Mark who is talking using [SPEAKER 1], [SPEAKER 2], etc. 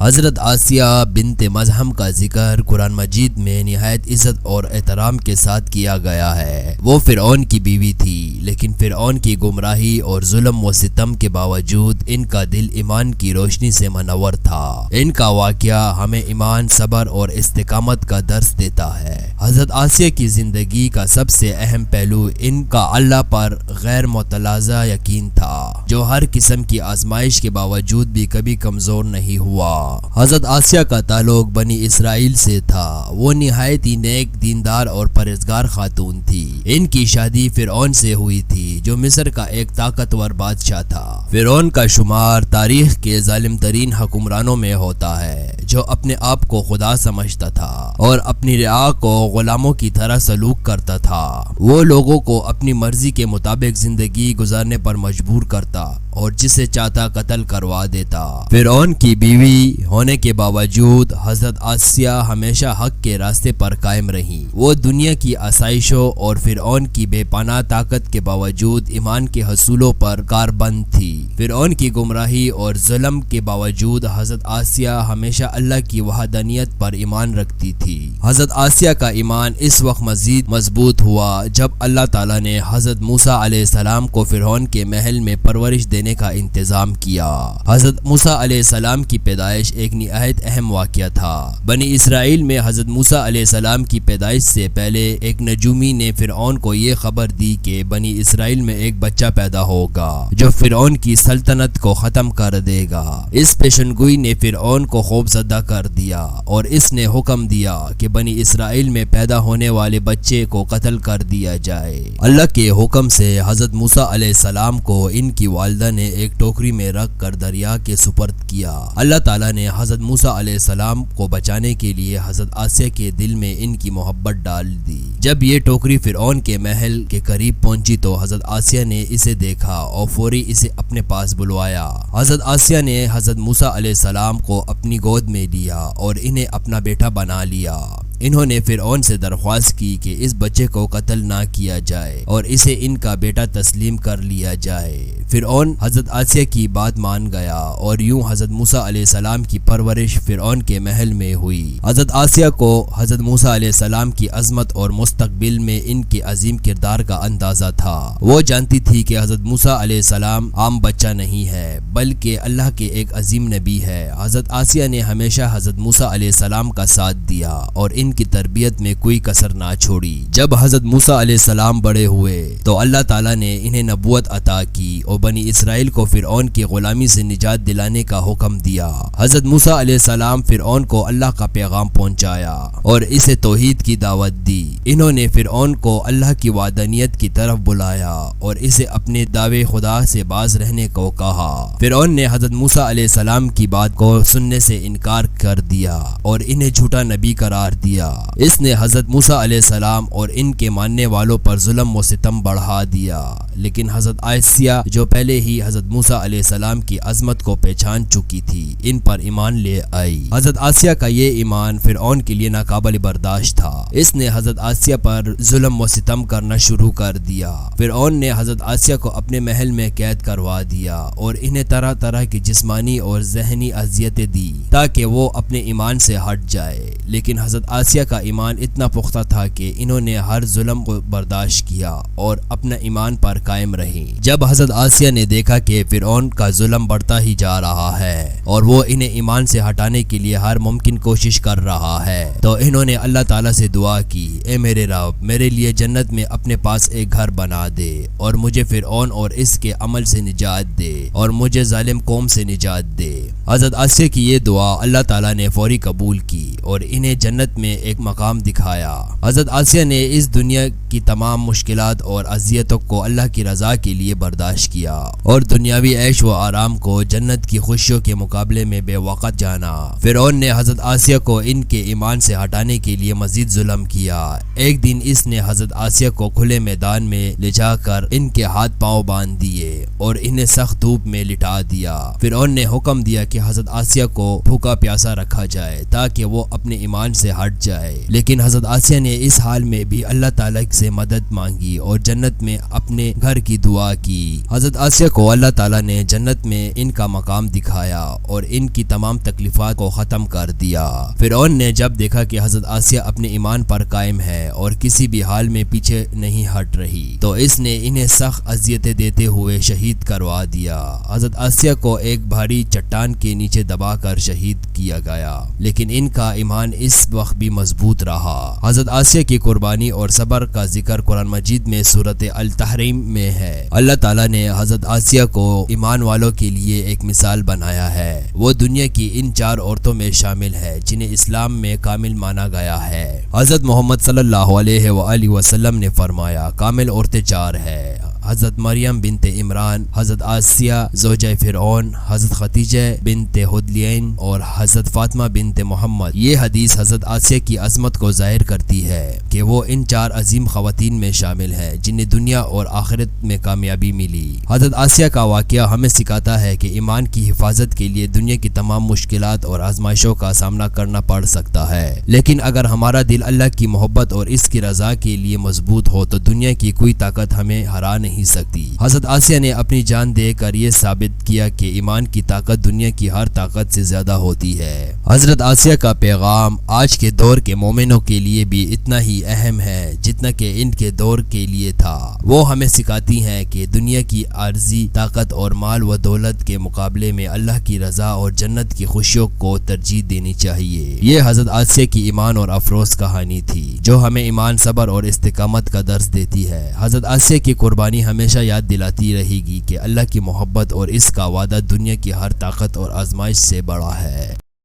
[SPEAKER 1] حضرت آسیہ بنت مزحم کا ذکر قرآن مجید میں نہایت عزت اور احترام کے ساتھ کیا گیا ہے۔ وہ فرعون کی بیوی تھی، لیکن فرعون کی گمراہی اور ظلم و ستم کے باوجود ان کا دل ایمان کی روشنی سے منور تھا۔ ان کا واقعہ ہمیں ایمان، صبر اور استقامت کا درس دیتا ہے۔ حضرت آسیہ کی زندگی کا سب سے اہم پہلو ان کا اللہ پر غیر متنازع یقین تھا، جو ہر قسم کی آزمائش کے باوجود بھی کبھی کمزور نہیں ہوا۔ حضرت آسیہ کا تعلق بنی اسرائیل سے تھا۔ وہ نہایت ہی نیک، دیندار اور پرہیزگار خاتون تھی۔ ان کی شادی فرعون سے ہوئی تھی، جو مصر کا ایک طاقتور بادشاہ تھا۔ فرعون کا شمار تاریخ کے ظالم ترین حکمرانوں میں ہوتا ہے، جو اپنے آپ کو خدا سمجھتا تھا اور اپنی رعایا کو غلاموں کی طرح سلوک کرتا تھا۔ وہ لوگوں کو اپنی مرضی کے مطابق زندگی گزارنے پر مجبور کرتا اور جسے چاہتا قتل کروا دیتا۔ فرعون کی بیوی ہونے کے باوجود حضرت آسیہ ہمیشہ حق کے راستے پر قائم رہی۔ وہ دنیا کی آسائشوں اور فرعون کی بے پناہ طاقت کے باوجود ایمان کے حصولوں پر کاربند تھی۔ فرعون کی گمراہی اور ظلم کے باوجود حضرت آسیہ ہمیشہ اللہ کی وحدانیت پر ایمان رکھتی تھی۔ حضرت آسیہ کا ایمان اس وقت مزید مضبوط ہوا جب اللہ تعالیٰ نے حضرت موسیٰ علیہ السلام کو فرعون کے محل میں پرورش دینے کا انتظام کیا۔ حضرت موسیٰ علیہ السلام کی پیدائش ایک نہایت اہم واقعہ تھا۔ بنی اسرائیل میں حضرت موسیٰ علیہ السلام کی پیدائش سے پہلے ایک نجومی نے فرعون کو یہ خبر دی کہ بنی اسرائیل میں ایک بچہ پیدا ہوگا جو فرعون کی سلطنت کو ختم کر دے گا۔ اس پیشنگوئی نے فرعون کو خوف زدہ کر دیا اور اس نے حکم دیا کہ بنی اسرائیل میں پیدا ہونے والے بچے کو قتل کر دیا جائے۔ اللہ کے حکم سے حضرت موسیٰ علیہ السلام کو ان کی والدہ نے ایک ٹوکری میں رکھ کر دریا کے سپرد کیا۔ اللہ تعالیٰ نے حضرت موسیٰ علیہ السلام کو بچانے کے لیے حضرت آسیہ کے دل میں ان کی محبت ڈال دی۔ جب یہ ٹوکری فرعون کے محل کے قریب پہنچی تو حضرت آسیہ نے اسے دیکھا اور فوری اسے اپنے پاس بلوایا۔ حضرت آسیہ نے حضرت موسیٰ علیہ السلام کو اپنی گود میں لیا اور انہیں اپنا بیٹا بنا لیا۔ انہوں نے فرعون سے درخواست کی کہ اس بچے کو قتل نہ کیا جائے اور اسے ان کا بیٹا تسلیم کر لیا جائے۔ فرعون حضرت آسیہ کی بات مان گیا اور یوں حضرت موسیٰ علیہ السلام کی پرورش فرعون کے محل میں ہوئی۔ حضرت آسیہ کو حضرت موسیٰ علیہ السلام کی عظمت اور مستقبل میں ان کے عظیم کردار کا اندازہ تھا۔ وہ جانتی تھی کہ حضرت موسیٰ علیہ السلام عام بچہ نہیں ہے بلکہ اللہ کے ایک عظیم نبی ہے۔ حضرت آسیہ نے ہمیشہ حضرت موسیٰ علیہ السلام کا ساتھ دیا اور ان کی تربیت میں کوئی کسر نہ چھوڑی۔ جب حضرت موسیٰ علیہ السلام بڑے ہوئے تو اللہ تعالیٰ نے انہیں نبوت عطا کی اور بنی اسرائیل کو فرعون کی غلامی سے نجات دلانے کا حکم دیا۔ حضرت موسیٰ علیہ السلام فرعون کو اللہ کا پیغام پہنچایا اور اسے توحید کی دعوت دی۔ انہوں نے فرعون کو اللہ کی وحدانیت کی طرف بلایا اور اسے اپنے دعوے خدا سے باز رہنے کو کہا۔ فرعون نے حضرت موسیٰ علیہ السلام کی بات کو سننے سے انکار کر دیا اور انہیں جھوٹا نبی قرار دیا۔ اس نے حضرت موسیٰ علیہ السلام اور ان کے ماننے والوں پر ظلم و ستم بڑھا دیا، لیکن حضرت آسیہ جو پہلے ہی حضرت موسیٰ علیہ السلام کی عظمت کو پہچان چکی تھی، ان پر ایمان لے آئی۔ حضرت آسیہ کا یہ ایمان فرعون کے لیے ناقابل برداشت تھا۔ اس نے حضرت آسیہ پر ظلم و ستم کرنا شروع کر دیا۔ فرعون نے حضرت آسیہ کو اپنے محل میں قید کروا دیا اور انہیں طرح طرح کی جسمانی اور ذہنی اذیتیں دی تاکہ وہ اپنے ایمان سے ہٹ جائے، لیکن حضرت آسیہ کا ایمان اتنا پختہ تھا کہ انہوں نے ہر ظلم کو برداشت کیا اور اپنا ایمان پر قائم رہی۔ جب حضرت آسیہ نے دیکھا کہ فرعون کا ظلم بڑھتا ہی جا رہا ہے اور وہ انہیں ایمان سے ہٹانے کے لیے ہر ممکن کوشش کر رہا ہے تو انہوں نے اللہ تعالیٰ سے دعا کی، اے میرے رب، میرے لیے جنت میں اپنے پاس ایک گھر بنا دے اور مجھے فرعون اور اس کے عمل سے نجات دے اور مجھے ظالم قوم سے نجات دے۔ حضرت آسیہ کی یہ دعا اللہ تعالیٰ نے فوری قبول کی اور انہیں جنت میں ایک مقام دکھایا۔ حضرت آسیہ نے اس دنیا کی تمام مشکلات اور اذیتوں کو اللہ کی رضا کے لیے برداشت کیا اور دنیاوی عیش و آرام کو جنت کی خوشیوں کے مقابلے میں بے وقت جانا۔ فرعون نے حضرت آسیہ کو ان کے ایمان سے ہٹانے کے لیے مزید ظلم کیا۔ ایک دن اس نے حضرت آسیہ کو کھلے میدان میں لے جا کر ان کے ہاتھ پاؤں باندھ دیے اور انہیں سخت دھوپ میں لٹا دیا۔ فرعون نے حکم دیا کہ حضرت آسیہ کو بھوکا پیاسا رکھا جائے تاکہ وہ اپنے ایمان سے ہٹ جائے، لیکن حضرت آسیہ نے نے اس حال میں بھی اللہ تعالیٰ سے مدد مانگی اور جنت میں اپنے گھر کی دعا کی۔ حضرت آسیہ کو اللہ تعالیٰ نے جنت میں ان کا مقام دکھایا اور ان کی تمام تکلیفات کو ختم کر دیا۔ فرعون نے جب دیکھا کہ حضرت آسیہ اپنے ایمان پر قائم ہے اور کسی بھی حال میں پیچھے نہیں ہٹ رہی، تو اس نے انہیں سخت اذیتیں دیتے ہوئے شہید کروا دیا۔ حضرت آسیہ کو ایک بھاری چٹان کے نیچے دبا کر شہید کیا گیا، لیکن ان کا ایمان اس وقت بھی مضبوط رہا۔ حضرت آسیہ کی قربانی اور صبر کا ذکر قرآن مجید میں سورۃ التحریم میں ہے۔ اللہ تعالیٰ نے حضرت آسیہ کو ایمان والوں کے لیے ایک مثال بنایا ہے۔ وہ دنیا کی ان 4 عورتوں میں شامل ہے جنہیں اسلام میں کامل مانا گیا ہے۔ حضرت محمد صلی اللہ علیہ وآلہ وسلم نے فرمایا، کامل عورتیں 4 ہیں: حضرت مریم بنت عمران، حضرت آسیہ زوجہ فرعون، حضرت خدیجہ بنت حدلین اور حضرت فاطمہ بنت محمد۔ یہ حدیث حضرت آسیہ کی عظمت کو ظاہر کرتی ہے کہ وہ ان 4 عظیم خواتین میں شامل ہے جنہیں دنیا اور آخرت میں کامیابی ملی۔ حضرت آسیہ کا واقعہ ہمیں سکھاتا ہے کہ ایمان کی حفاظت کے لیے دنیا کی تمام مشکلات اور آزمائشوں کا سامنا کرنا پڑ سکتا ہے، لیکن اگر ہمارا دل اللہ کی محبت اور اس کی رضا کے لیے مضبوط ہو تو دنیا کی کوئی طاقت ہمیں ہرا نہیں سکتی۔ حضرت آسیہ نے اپنی جان دے کر یہ ثابت کیا کہ ایمان کی طاقت دنیا کی ہر طاقت سے زیادہ ہوتی ہے۔ حضرت آسیہ کا پیغام آج کے دور کے مومنوں کے لیے بھی اتنا ہی اہم ہے جتنا کہ ان کے دور کے لیے تھا۔ وہ ہمیں سکھاتی ہیں کہ دنیا کی عارضی طاقت اور مال و دولت کے مقابلے میں اللہ کی رضا اور جنت کی خوشیوں کو ترجیح دینی چاہیے۔ یہ حضرت آسیہ کی ایمان اور افروز کہانی تھی جو ہمیں ایمان، صبر اور استقامت کا درس دیتی ہے۔ حضرت آسیہ کی قربانی ہمیشہ یاد دلاتی رہے گی کہ اللہ کی محبت اور اس کا وعدہ دنیا کی ہر طاقت اور آزمائش سے بڑا ہے۔